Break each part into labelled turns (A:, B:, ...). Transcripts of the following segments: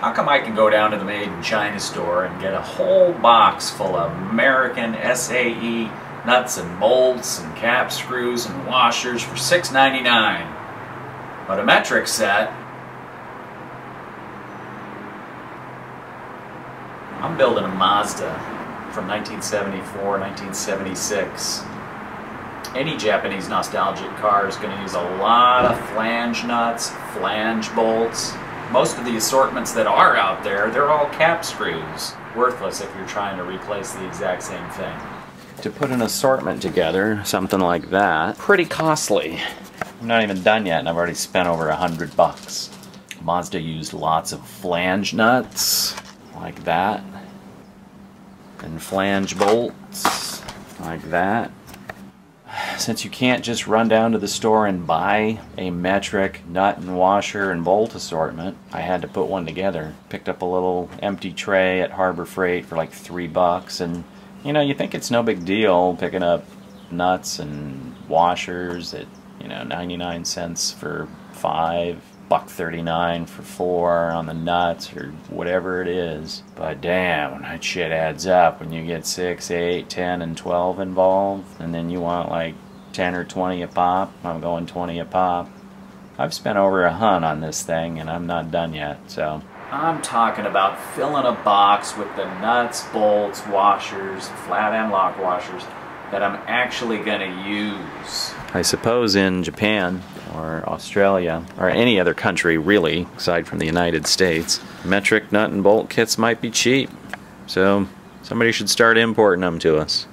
A: How come I can go down to the Made in China store and get a whole box full of American SAE nuts and bolts and cap screws and washers for $6.99, but a metric set? I'm building a Mazda from 1974, 1976. Any Japanese nostalgic car is going to use a lot of flange nuts, flange bolts. Most of the assortments that are out there, they're all cap screws. Worthless if you're trying to replace the exact same thing. To put an assortment together, something like that, pretty costly. I'm not even done yet and I've already spent over $100. Mazda used lots of flange nuts, like that, and flange bolts, like that. Since you can't just run down to the store and buy a metric nut and washer and bolt assortment, I had to put one together. Picked up a little empty tray at Harbor Freight for like $3, and you know, you think it's no big deal picking up nuts and washers at, you know, 99 cents for 5, $1.39 for 4 on the nuts or whatever it is. But damn, that shit adds up when you get 6, 8, 10, and 12 involved, and then you want like 10 or 20 a pop. I'm going 20 a pop. I've spent over $100 on this thing and I'm not done yet, so. I'm talking about filling a box with the nuts, bolts, washers, flat end lock washers that I'm actually gonna use. I suppose in Japan or Australia or any other country really, aside from the United States, metric nut and bolt kits might be cheap. So somebody should start importing them to us.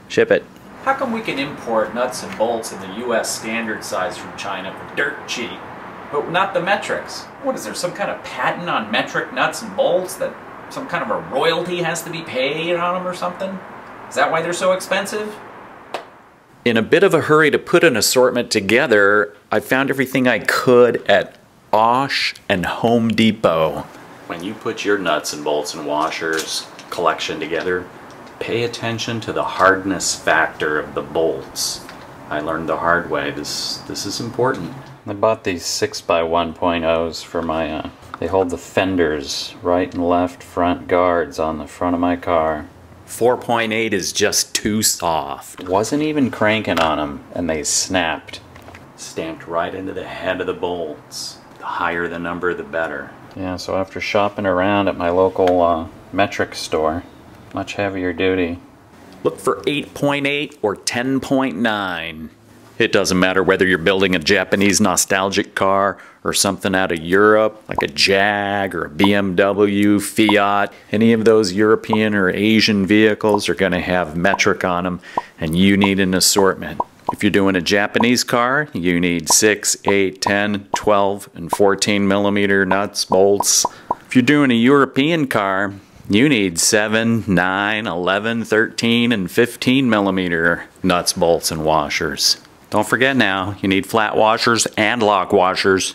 A: Ship it. How come we can import nuts and bolts in the US standard size from China for dirt cheap, but not the metrics? What is there, some kind of patent on metric nuts and bolts that some kind of a royalty has to be paid on them or something? Is that why they're so expensive? In a bit of a hurry to put an assortment together, I found everything I could at Osh and Home Depot. When you put your nuts and bolts and washers collection together, pay attention to the hardness factor of the bolts. I learned the hard way. This is important. I bought these 6x1.0s for my, they hold the fenders, right and left front guards on the front of my car. 4.8 is just too soft. Wasn't even cranking on them and they snapped. Stamped right into the head of the bolts. The higher the number, the better. Yeah, so after shopping around at my local metric store, much heavier duty. Look for 8.8 or 10.9. It doesn't matter whether you're building a Japanese nostalgic car or something out of Europe, like a Jag or a BMW, Fiat. Any of those European or Asian vehicles are going to have metric on them, and you need an assortment. If you're doing a Japanese car, you need 6, 8, 10, 12, and 14 millimeter nuts, bolts. If you're doing a European car, you need 7, 9, 11, 13, and 15 millimeter nuts, bolts, and washers. Don't forget now, you need flat washers and lock washers.